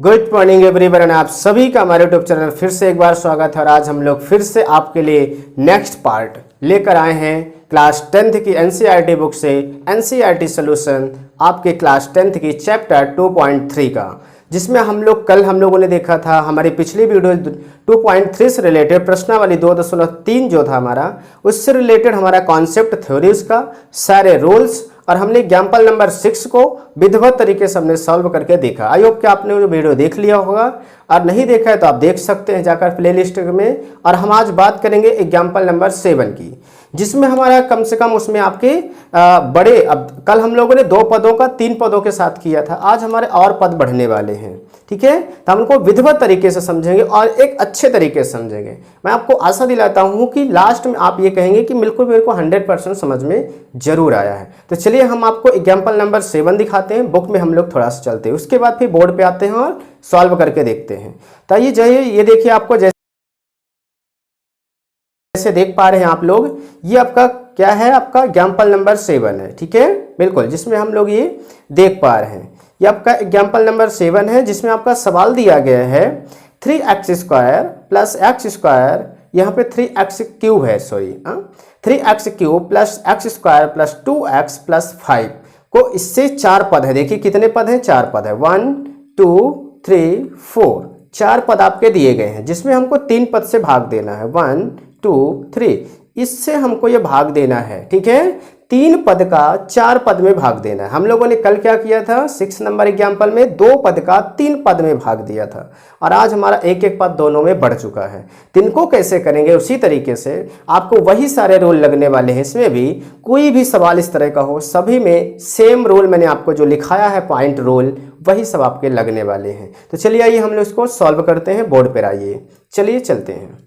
Good morning everyone, आप सभी का हमारे यूट्यूब चैनल फिर से एक बार स्वागत है। और आज हम लोग फिर से आपके लिए नेक्स्ट पार्ट लेकर आए हैं क्लास 10th की एनसीईआरटी बुक से एनसीईआरटी सॉल्यूशन आपके क्लास 10th की चैप्टर 2.3 का, जिसमें कल हम लोगों ने देखा था हमारी पिछली वीडियो 2.3 से रिलेटेड प्रश्नावली 2.3 जो था हमारा, उससे रिलेटेड हमारा कॉन्सेप्ट थ्योरीज का सारे रूल्स, और हमने एग्जाम्पल नंबर 6 को विधिवत तरीके से हमने सॉल्व करके देखा। आई होप कि आपने वो वीडियो देख लिया होगा, और नहीं देखा है तो आप देख सकते हैं जाकर प्लेलिस्ट में। और हम आज बात करेंगे एग्जाम्पल नंबर 7 की, जिसमें हमारा कम से कम उसमें आपके बड़े, अब कल हम लोगों ने 2 पदों का 3 पदों के साथ किया था, आज हमारे और पद बढ़ने वाले हैं। ठीक है, तो हम उनको विधिवत तरीके से समझेंगे और एक अच्छे तरीके से समझेंगे। मैं आपको आशा दिलाता हूं कि लास्ट में आप ये कहेंगे कि बिल्कुल मेरे को 100% समझ में जरूर आया है। तो चलिए हम आपको एग्जाम्पल नंबर 7 दिखाते हैं। बुक में हम लोग थोड़ा सा चलते हैं, उसके बाद फिर बोर्ड पे आते हैं और सॉल्व करके देखते हैं। तो आइए जाइए, ये देखिए आपको जैसे देख पा रहे हैं आप लोग, ये आपका क्या है, आपका एग्जाम्पल नंबर 7 है। ठीक है, बिल्कुल, जिसमें हम लोग ये देख पा रहे हैं, ये आपका एग्जाम्पल नंबर 7 है, जिसमें आपका सवाल दिया गया है 3x² प्लस x², यहाँ पे 3x³ है, sorry 3x³ plus x² plus 2x plus 5 को, इससे 4 पद है। देखिए कितने पद हैं, 4 पद है, 1 2 3 4, 4 पद आपके दिए गए हैं, जिसमें हमको 3 पद से भाग देना है, 1 2 3, इससे हमको ये भाग देना है। ठीक है, 3 पद का 4 पद में भाग देना है। हम लोगों ने कल क्या किया था, 6 नंबर एग्जाम्पल में 2 पद का 3 पद में भाग दिया था, और आज हमारा एक एक पद दोनों में बढ़ चुका है। तो इनको कैसे करेंगे, उसी तरीके से आपको वही सारे रूल लगने वाले हैं। इसमें भी कोई भी सवाल इस तरह का हो, सभी में सेम रूल मैंने आपको जो लिखाया है पॉइंट रूल, वही सब आपके लगने वाले हैं। तो चलिए आइए हम लोग इसको सॉल्व करते हैं। बोर्ड पर आइए, चलिए चलते हैं।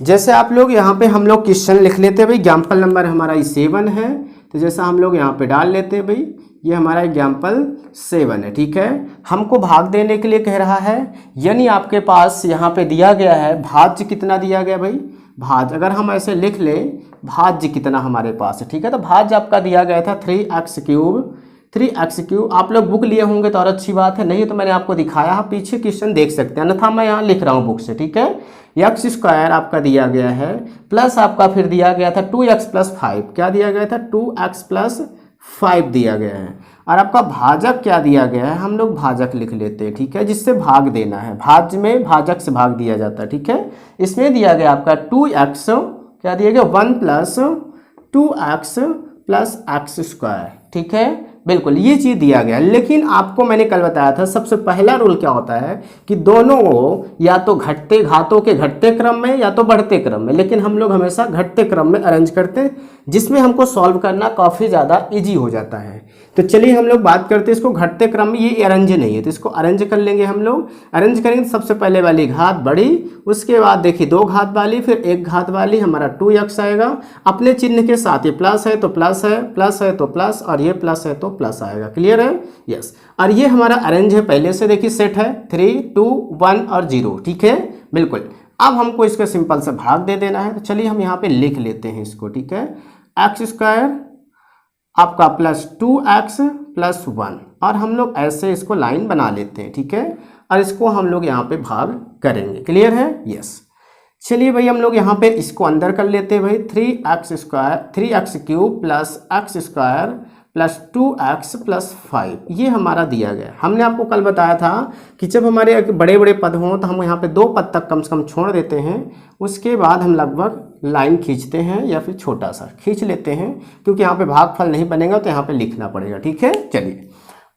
जैसे आप लोग यहाँ पे हम लोग क्वेश्चन लिख लेते हैं भाई, एग्जाम्पल नंबर हमारा 7 है, तो जैसा हम लोग यहाँ पे डाल लेते हैं भाई, ये हमारा एग्जाम्पल 7 है। ठीक है, हमको भाग देने के लिए कह रहा है, यानी आपके पास यहाँ पे दिया गया है भाज्य कितना दिया गया भाई, भाज्य अगर हम ऐसे लिख लें, भाज्य कितना हमारे पास है। ठीक है, तो भाज्य आपका दिया गया था 3x³ आप लोग बुक लिए होंगे तो और अच्छी बात है, नहीं तो मैंने आपको दिखाया है, पीछे क्वेश्चन देख सकते हैं, अन्यथा मैं यहाँ लिख रहा हूँ बुक से। ठीक है, x² आपका दिया गया है, प्लस आपका फिर दिया गया था 2x प्लस 5, क्या दिया गया था, 2x प्लस 5 दिया गया है, और आपका भाजक क्या दिया गया है, हम लोग भाजक लिख लेते हैं। ठीक है, जिससे भाग देना है, भाज्य में भाजक से भाग दिया जाता है। ठीक है, इसमें दिया गया आपका 2x, क्या दिया गया, 1 प्लस 2x प्लस x²। ठीक है, बिल्कुल ये चीज़ दिया गया। लेकिन आपको मैंने कल बताया था, सबसे पहला रूल क्या होता है कि दोनों या तो घटते घातों के घटते क्रम में या तो बढ़ते क्रम में, लेकिन हम लोग हमेशा घटते क्रम में अरेंज करते हैं, जिसमें हमको सॉल्व करना काफ़ी ज़्यादा इजी हो जाता है। तो चलिए हम लोग बात करते हैं इसको घटते क्रम में, ये अरेंज नहीं है तो इसको अरेंज कर लेंगे। हम लोग अरेंज करेंगे, सबसे पहले वाली घात बड़ी, उसके बाद देखिए 2 घात वाली, फिर 1 घात वाली, हमारा 2x आएगा, अपने चिन्ह के साथ, ये प्लस है तो प्लस है, प्लस है तो प्लस, और ये प्लस है तो प्लस आएगा। क्लियर है, यस। और ये हमारा अरेंज है, पहले से देखिए सेट है 3 2 1 और 0। ठीक है, बिल्कुल। अब हमको इसको सिंपल से भाग दे देना है, तो चलिए हम यहाँ पे लिख लेते हैं इसको। ठीक है, x² आपका प्लस 2x प्लस 1, और हम लोग ऐसे इसको लाइन बना लेते हैं। ठीक है, और इसको हम लोग यहाँ पे भाग करेंगे। क्लियर है, यस। चलिए भाई हम लोग यहाँ पे इसको अंदर कर लेते हैं भाई, 3x³ plus x² plus 2x plus 5, ये हमारा दिया गया। हमने आपको कल बताया था कि जब हमारे बड़े बड़े पद हों तो हम यहाँ पे 2 पद तक कम से कम छोड़ देते हैं, उसके बाद हम लगभग लाइन खींचते हैं या फिर छोटा सा खींच लेते हैं, क्योंकि यहाँ पे भागफल नहीं बनेगा तो यहाँ पे लिखना पड़ेगा। ठीक है, चलिए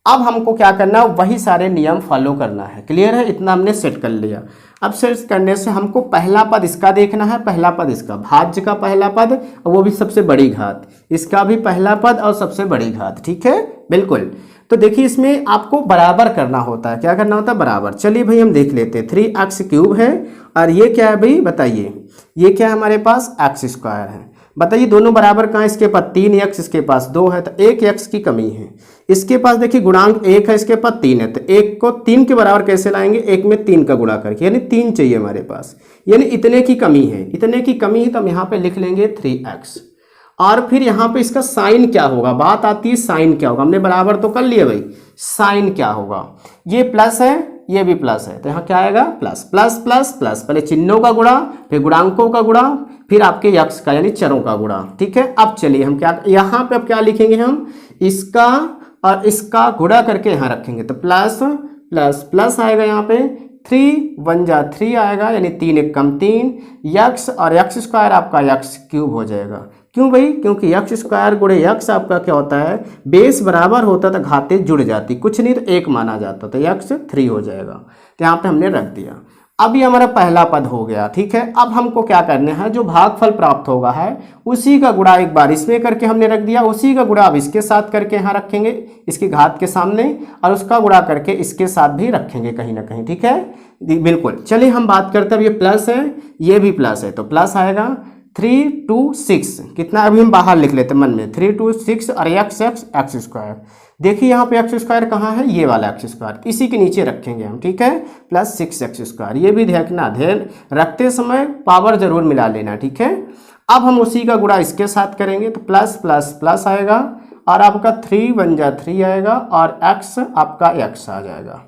अब हमको क्या करना है, वही सारे नियम फॉलो करना है। क्लियर है, इतना हमने सेट कर लिया। अब सेट करने से हमको पहला पद इसका देखना है, पहला पद इसका, भाज्य का पहला पद, और वो भी सबसे बड़ी घात, इसका भी पहला पद और सबसे बड़ी घात। ठीक है, बिल्कुल। तो देखिए इसमें आपको बराबर करना होता है, क्या करना होता है, बराबर। चलिए भाई हम देख लेते हैं, 3x³ है, और ये क्या है भाई बताइए, ये क्या है हमारे पास, x² है। बताइए दोनों बराबर कहाँ, इसके पास 3x, इसके पास 2 है, तो 1x की कमी है। इसके पास देखिए गुणांक 1 है, इसके पास 3 है, तो 1 को 3 के बराबर कैसे लाएंगे, 1 में 3 का गुणा करके, यानी 3 चाहिए हमारे पास, यानी इतने की कमी है, इतने की कमी है, तो हम यहाँ पे लिख लेंगे 3x। और फिर यहाँ पे इसका साइन क्या होगा, बात आती है साइन क्या होगा। हमने बराबर तो कर लिया भाई, साइन क्या होगा, ये प्लस है ये भी प्लस है, तो यहाँ क्या आएगा प्लस प्लस प्लस प्लस, पहले चिन्हों का गुणा फिर गुणांकों का गुणा फिर आपके यक्ष का यानी चरों का गुणा। ठीक है, अब चलिए हम क्या यहाँ पे अब क्या लिखेंगे, हम इसका और इसका गुणा करके यहाँ रखेंगे, तो प्लस प्लस प्लस आएगा, यहाँ पे 3 1 जा 3 आएगा यानी 3 1 कम 3, यक्स और यक्स स्क्वायर आपका यक्स क्यूब हो जाएगा। क्यों भाई, क्योंकि यक्स स्क्वायर गुणे यक्स आपका क्या होता है, बेस बराबर होता था घाते जुड़ जाती, कुछ नहीं तो 1 माना जाता, तो यक्स 3 हो जाएगा। तो यहाँ पे हमने रख दिया। अब ये हमारा पहला पद हो गया। ठीक है, अब हमको क्या करना है, जो भागफल प्राप्त होगा है उसी का गुणा एक बार इसमें करके हमने रख दिया, उसी का गुणा अब इसके साथ करके यहाँ रखेंगे इसकी घात के सामने, और उसका गुणा करके इसके साथ भी रखेंगे कहीं ना कहीं। ठीक है, बिल्कुल। चलिए हम बात करते हैं, अब ये प्लस है ये भी प्लस है, तो प्लस आएगा 3 2 6, कितना अभी हम बाहर लिख लेते हैं मन में, 3 2 6 और एक्स एक्स एक्स स्क्वायर। देखिए यहाँ पे एक्स स्क्वायर कहाँ है, ये वाला एक्स स्क्वायर, इसी के नीचे रखेंगे हम। ठीक है, प्लस 6 एक्स स्क्वायर, ये भी देखना, ध्यान रखते समय पावर जरूर मिला लेना। ठीक है, अब हम उसी का गुणा इसके साथ करेंगे, तो प्लस प्लस प्लस आएगा और आपका 3 1 जा 3 आएगा और एक्स आपका एक्स आ जाएगा।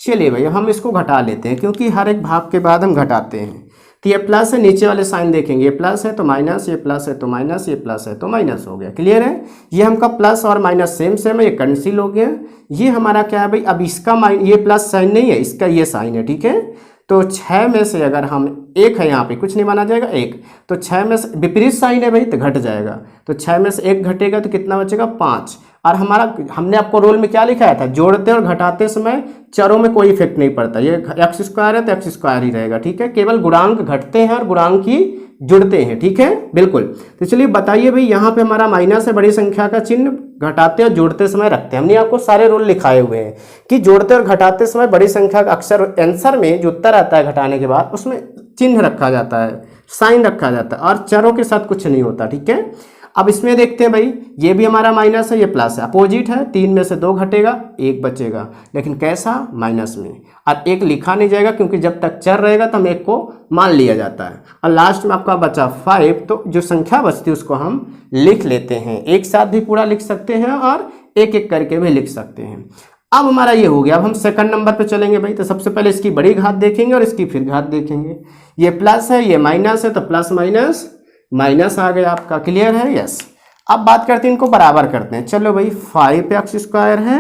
चलिए भाई हम इसको घटा लेते हैं, क्योंकि हर एक भाग के बाद हम घटाते हैं। तो ये प्लस है, नीचे वाले साइन देखेंगे, ये प्लस है तो माइनस, ये प्लस है तो माइनस, ये प्लस है तो माइनस हो गया। क्लियर है, ये हमका प्लस और माइनस सेम सेम है, ये कैंसिल हो गया। ये हमारा क्या है भाई, अब इसका ये प्लस साइन नहीं है, इसका ये साइन है। ठीक है, तो 6 में से अगर हम 1 है, यहाँ पे कुछ नहीं माना जाएगा 1, तो 6 में से विपरीत साइन है भाई तो घट जाएगा, तो 6 में से 1 घटेगा तो कितना बचेगा 5। और हमारा हमने आपको रोल में क्या लिखाया था, जोड़ते और घटाते समय चरों में कोई इफेक्ट नहीं पड़ता, ये एक्स स्क्वायर है तो एक्स स्क्वायर ही रहेगा। ठीक है, केवल गुणांक घटते हैं और गुणांक ही जुड़ते हैं। ठीक है, बिल्कुल। तो चलिए बताइए भाई, यहाँ पे हमारा माइनस है, बड़ी संख्या का चिन्ह घटाते और जोड़ते समय रखते हैं। हमने आपको सारे रोल लिखाए हुए हैं कि जोड़ते और घटाते समय बड़ी संख्या का अक्सर आंसर में जो उत्तर आता है घटाने के बाद उसमें चिन्ह रखा जाता है, साइन रखा जाता है, और चरों के साथ कुछ नहीं होता। ठीक है, अब इसमें देखते हैं भाई, ये भी हमारा माइनस है ये प्लस है, अपोजिट है, 3 में से 2 घटेगा 1 बचेगा, लेकिन कैसा, माइनस में, और 1 लिखा नहीं जाएगा क्योंकि जब तक चर रहेगा तो हम 1 को मान लिया जाता है। और लास्ट में आपका बचा 5, तो जो संख्या बचती है उसको हम लिख लेते हैं, एक साथ भी पूरा लिख सकते हैं और एक एक करके भी लिख सकते हैं। अब हमारा ये हो गया। अब हम सेकंड नंबर पे चलेंगे भाई, तो सबसे पहले इसकी बड़ी घात देखेंगे और इसकी फिर घात देखेंगे। ये प्लस है ये माइनस है, तो प्लस माइनस माइनस आ गया आपका। क्लियर है, यस। अब बात करते हैं, इनको बराबर करते हैं। चलो भाई 5 एक्स स्क्वायर है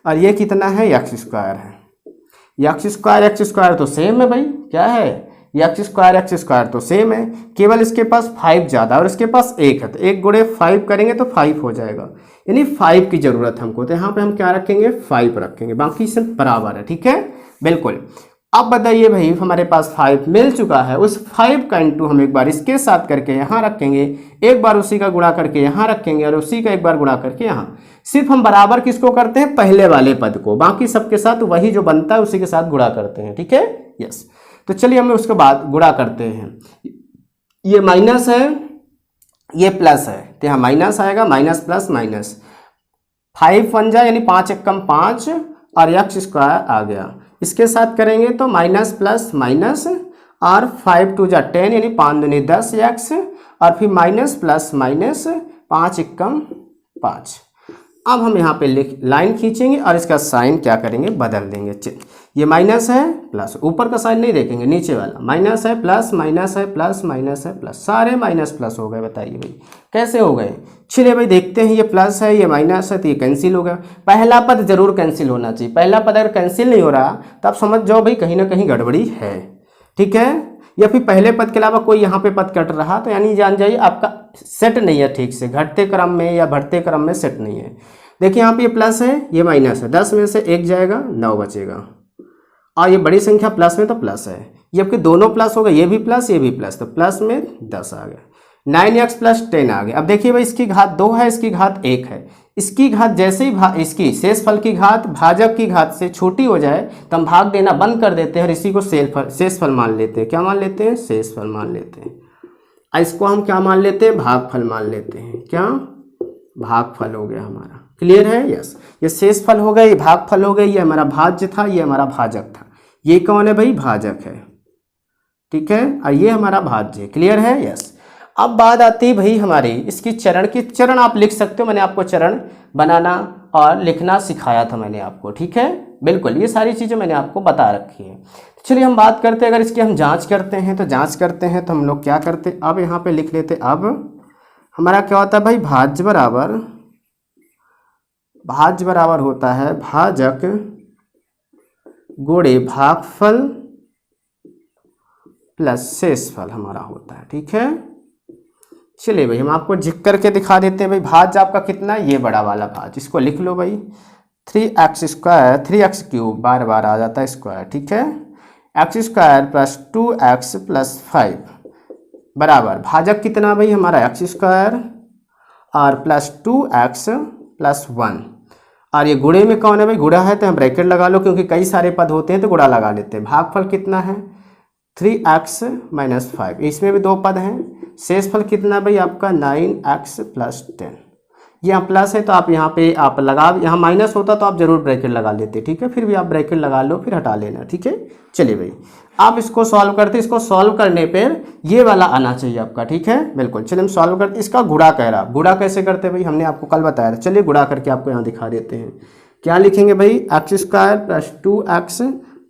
और ये कितना है, एक्स स्क्वायर है। एक्स स्क्वायर तो सेम है भाई, क्या है, एक्स स्क्वायर तो सेम है, केवल इसके पास 5 ज़्यादा और इसके पास 1 है, तो 1 गुणे 5 करेंगे तो 5 हो जाएगा, यानी 5 की ज़रूरत हमको। तो यहाँ पे हम क्या रखेंगे, 5 रखेंगे, बाकी सब बराबर है। ठीक है, बिल्कुल। अब बताइए भाई, हमारे पास 5 मिल चुका है, उस 5 का इंटू हम एक बार इसके साथ करके यहाँ रखेंगे, एक बार उसी का गुणा करके यहाँ रखेंगे और उसी का एक बार गुणा करके यहाँ। सिर्फ हम बराबर किसको करते हैं, पहले वाले पद को, बाकी सबके साथ वही जो बनता है उसी के साथ गुणा करते हैं। ठीक है, यस। तो चलिए हम उसके बाद गुणा करते हैं। ये माइनस है ये प्लस है, तो यहाँ माइनस आएगा, माइनस प्लस माइनस, 5 1 जा यानी 5 1 कम 5 और एक्स स्क्वायर आ गया। इसके साथ करेंगे तो माइनस प्लस माइनस और 5 2 जा 10 यानी 5 दूनी 10 एक्स, और फिर माइनस प्लस माइनस 5 1 कम 5। अब हम यहाँ पे लाइन खींचेंगे और इसका साइन क्या करेंगे, बदल देंगे। ये माइनस है प्लस, ऊपर का साइन नहीं देखेंगे, नीचे वाला माइनस है प्लस माइनस है प्लस माइनस है प्लस, सारे माइनस प्लस हो गए। बताइए भाई कैसे हो गए। चलिए भाई देखते हैं, ये प्लस है ये माइनस है तो ये कैंसिल हो गया। पहला पद जरूर कैंसिल होना चाहिए, पहला पद अगर कैंसिल नहीं हो रहा तो आप समझ जाओ भाई कहीं ना कहीं गड़बड़ी है। ठीक है, या फिर पहले पद के अलावा कोई यहाँ पे पद कट रहा तो यानी जान जाइए आपका सेट नहीं है ठीक से, घटते क्रम में या बढ़ते क्रम में सेट नहीं है। देखिए यहाँ पे ये प्लस है ये माइनस है, 10 में से 1 जाएगा 9 बचेगा, और ये बड़ी संख्या प्लस में तो प्लस है, ये आपके दोनों प्लस हो गए, ये भी प्लस ये भी प्लस, तो प्लस में 10 आ गया, 9x प्लस 10 आ गया। अब देखिए भाई इसकी घात 2 है इसकी घात 1 है, इसकी घात जैसे ही इसकी शेषफल की घात भाजक की घात से छोटी हो जाए तो हम भाग देना बंद कर देते हैं और इसी को शेषफल मान लेते हैं। क्या मान लेते हैं, शेषफल मान लेते हैं। इसको हम क्या मान लेते हैं, भागफल मान लेते हैं। क्या, भागफल हो गया हमारा। क्लियर है, यस। ये शेषफल हो गया, ये भागफल हो गया, ये हमारा भाज्य था ये हमारा भाजक था। ये कौन है भाई, भाजक है। ठीक है, और ये हमारा भाज्य। क्लियर है, यस। अब बात आती है भाई हमारी इसकी चरण की। चरण आप लिख सकते हो, मैंने आपको चरण बनाना और लिखना सिखाया था मैंने आपको, ठीक है। बिल्कुल ये सारी चीज़ें मैंने आपको बता रखी है। चलिए हम बात करते हैं, अगर इसकी हम जांच करते हैं तो हम लोग क्या करते, अब यहाँ पे लिख लेते। अब हमारा क्या होता है भाई, भाज्य बराबर होता है भाजक गुणे भागफल प्लस शेषफल हमारा होता है, ठीक है। चलिए भाई हम आपको जिक करके दिखा देते हैं। भाई भाज्य आपका कितना है, ये बड़ा वाला भाज्य, इसको लिख लो भाई 3x² 3x³ बार बार आ जाता है स्क्वायर, ठीक है। x² + 2x + 5 बराबर भाजक कितना भाई हमारा x² और प्लस 2x + 1, और ये गुणे में कौन है भाई, गुणा है तो हम ब्रैकेट लगा लो, क्योंकि कई सारे पद होते हैं तो गुणा लगा लेते हैं। भागफल कितना है 3x - 5, इसमें भी 2 पद हैं। शेषफल कितना भाई आपका 9x + 10, यहाँ प्लस है तो आप यहाँ पे आप लगा, यहाँ माइनस होता तो आप जरूर ब्रैकेट लगा लेते, ठीक है। फिर भी आप ब्रैकेट लगा लो, फिर हटा लेना, ठीक है। चलिए भाई आप इसको सॉल्व करते, इसको सॉल्व करने पर ये वाला आना चाहिए आपका, ठीक है। बिल्कुल चलिए हम सॉल्व करते। इसका गुणा कह रहा, गुणा कैसे करते भाई, हमने आपको कल बताया था। चलिए गुणा करके आपको यहाँ दिखा देते हैं। क्या लिखेंगे भाई, x² + 2x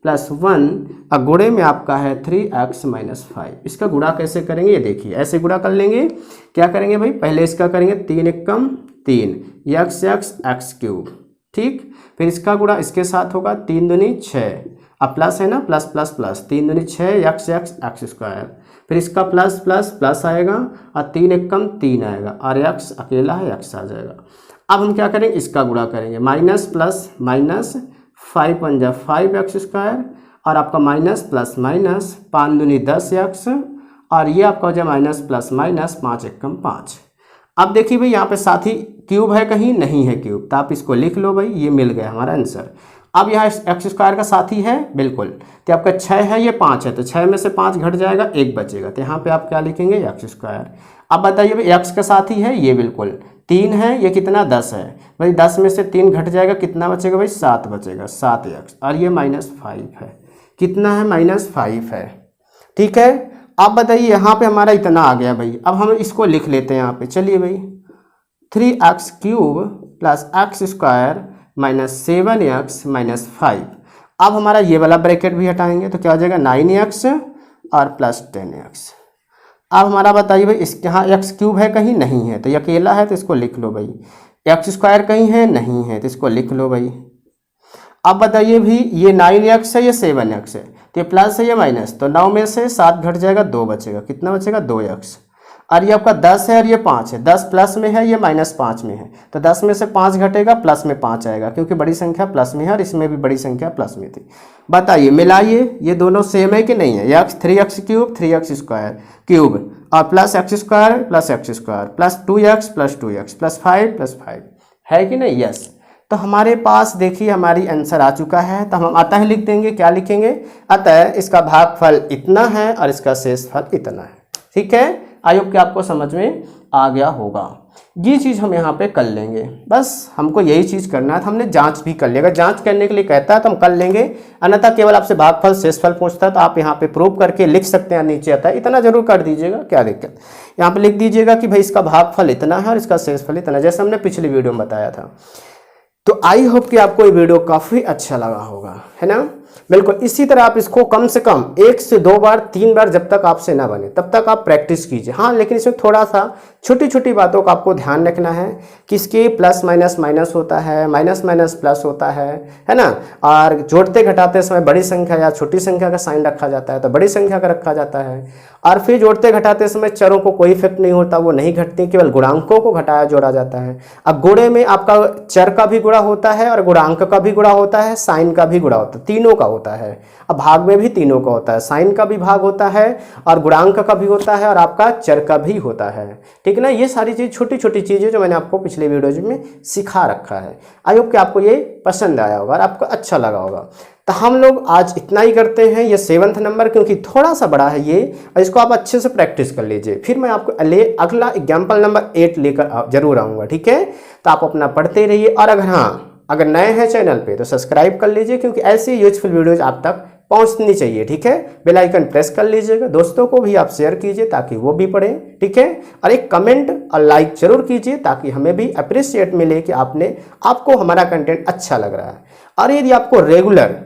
+ 1 और गुणे में आपका है 3x - 5। इसका गुणा कैसे करेंगे, ये देखिए ऐसे गुणा कर लेंगे। क्या करेंगे भाई, पहले इसका करेंगे 3 एकम 3 x x³, ठीक। फिर इसका गुणा इसके साथ होगा 3 दूनी 6, अब प्लस है ना, प्लस प्लस प्लस 3 दूनी 6 x x²। फिर इसका प्लस प्लस प्लस आएगा और 3 एकम 3 आएगा और x अकेला है, x आ जाएगा। अब हम क्या करेंगे, इसका गुणा करेंगे, माइनस प्लस माइनस 5 × 5 5x² और आपका माइनस प्लस माइनस 5 दूनी 10x और ये आपका हो जाए माइनस प्लस माइनस 5 एकम 5। अब देखिए भाई यहाँ पे साथ ही क्यूब है, कहीं नहीं है क्यूब, तो आप इसको लिख लो भाई, ये मिल गया हमारा आंसर। अब यहाँ x² का साथी है, बिल्कुल, तो आपका 6 है, ये 5 है, तो 6 में से 5 घट जाएगा, 1 बचेगा, तो यहाँ पे आप क्या लिखेंगे x²। अब बताइए भाई x का साथी है ये, बिल्कुल 3 है, ये कितना 10 है भाई, 10 में से 3 घट जाएगा, कितना बचेगा भाई 7 बचेगा, 7x, और ये -5 है, कितना है -5 है, ठीक है। अब बताइए यहाँ पे हमारा इतना आ गया भाई। अब हम इसको लिख लेते हैं यहाँ पे, चलिए भाई 3x³ + x² - 7x - 5। अब हमारा ये वाला ब्रैकेट भी हटाएंगे तो क्या हो जाएगा 9x और प्लस 10x। अब हमारा बताइए भाई इस यहाँ x³ है, कहीं नहीं है, तो ये अकेला है तो इसको लिख लो भाई। x² कहीं है, नहीं है, तो इसको लिख लो भाई। अब बताइए भी ये 9x है, ये 7x है, तो ये प्लस है, ये माइनस, तो 9 में से 7 घट जाएगा, 2 बचेगा, कितना बचेगा 2x। और ये आपका 10 है और ये 5 है, 10 प्लस में है, ये -5 में है, तो 10 में से 5 घटेगा, प्लस में 5 आएगा, क्योंकि बड़ी संख्या प्लस में है और इसमें भी बड़ी संख्या प्लस में थी। बताइए मिलाइए, ये दोनों सेम है कि नहीं है, 3x³ 3x² और plus x² + x² plus 2x + 2x plus 5 + 5 है कि नहीं, यस। तो हमारे पास देखिए हमारी आंसर आ चुका है, तो हम अतः लिख देंगे, क्या लिखेंगे, अतः इसका भागफल इतना है और इसका शेषफल इतना है, ठीक है। आई होप कि आपको समझ में आ गया होगा। ये चीज़ हम यहाँ पे कर लेंगे, बस हमको यही चीज़ करना है। तो हमने जांच भी कर लेगा, जांच करने के लिए कहता है तो हम कर लेंगे, अन्यथा केवल आपसे भागफल शेषफल पूछता है तो आप यहाँ पे प्रूव करके लिख सकते हैं, नीचे आता है, इतना जरूर कर दीजिएगा, क्या दिक्कत। यहाँ पे लिख दीजिएगा कि भाई इसका भागफल इतना है और इसका शेषफल इतना, जैसे हमने पिछली वीडियो में बताया था। तो आई होप कि आपको ये वीडियो काफ़ी अच्छा लगा होगा, है ना। बिल्कुल इसी तरह आप इसको कम से कम 1 से 2 बार 3 बार, जब तक आपसे ना बने तब तक आप प्रैक्टिस कीजिए। हाँ, लेकिन इसमें थोड़ा सा छोटी छोटी बातों का आपको ध्यान रखना है, किसके प्लस माइनस माइनस होता है, माइनस माइनस प्लस होता है ना। और जोड़ते घटाते समय बड़ी संख्या या छोटी संख्या का साइन रखा जाता है तो बड़ी संख्या का रखा जाता है, और फिर जोड़ते घटाते समय चरों को कोई इफेक्ट नहीं होता, वो नहीं घटती, केवल गुणांकों को घटाया जोड़ा जाता है। अब गुणे में आपका चर का भी गुणा होता है और गुणांक का भी गुणा होता है, साइन का भी गुणा होता है, तीनों का होता है। अब भाग में भी तीनों का होता है, साइन का भी भाग होता है और गुणांक का भी होता है और आपका चर का भी होता है, ठीक ना। ये सारी चीज छोटी छोटी चीजें जो मैंने आपको पिछले वीडियोज में सिखा रखा है। आई होप कि आपको ये पसंद आया होगा और आपको अच्छा लगा होगा। तो हम लोग आज इतना ही करते हैं, ये 7वां नंबर क्योंकि थोड़ा सा बड़ा है ये, और इसको आप अच्छे से प्रैक्टिस कर लीजिए, फिर मैं आपको अगला एग्जाम्पल नंबर 8 लेकर जरूर आऊँगा, ठीक है। तो आप अपना पढ़ते रहिए, और अगर नए हैं चैनल पे तो सब्सक्राइब कर लीजिए, क्योंकि ऐसी यूजफुल वीडियोज आप तक पहुंचनी चाहिए, ठीक है। बेल आइकन प्रेस कर लीजिएगा, दोस्तों को भी आप शेयर कीजिए ताकि वो भी पढ़ें, ठीक है। और एक कमेंट और लाइक जरूर कीजिए ताकि हमें भी अप्रिशिएट मिले कि आपको हमारा कंटेंट अच्छा लग रहा है। और यदि आपको रेगुलर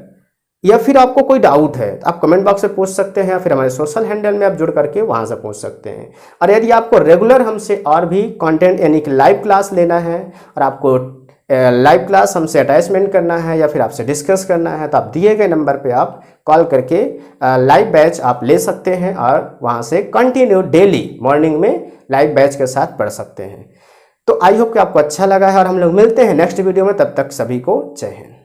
या फिर आपको कोई डाउट है तो आप कमेंट बॉक्स में पूछ सकते हैं, या फिर हमारे सोशल हैंडल में आप जुड़ करके वहां से पूछ सकते हैं। और यदि आपको रेगुलर हमसे और भी कंटेंट यानी कि लाइव क्लास लेना है और आपको लाइव क्लास हमसे अटैचमेंट करना है या फिर आपसे डिस्कस करना है, तो आप दिए गए नंबर पे आप कॉल करके लाइव बैच आप ले सकते हैं और वहाँ से कंटिन्यू डेली मॉर्निंग में लाइव बैच के साथ पढ़ सकते हैं। तो आई होप कि आपको अच्छा लगा है और हम लोग मिलते हैं नेक्स्ट वीडियो में, तब तक सभी को जय हिंद।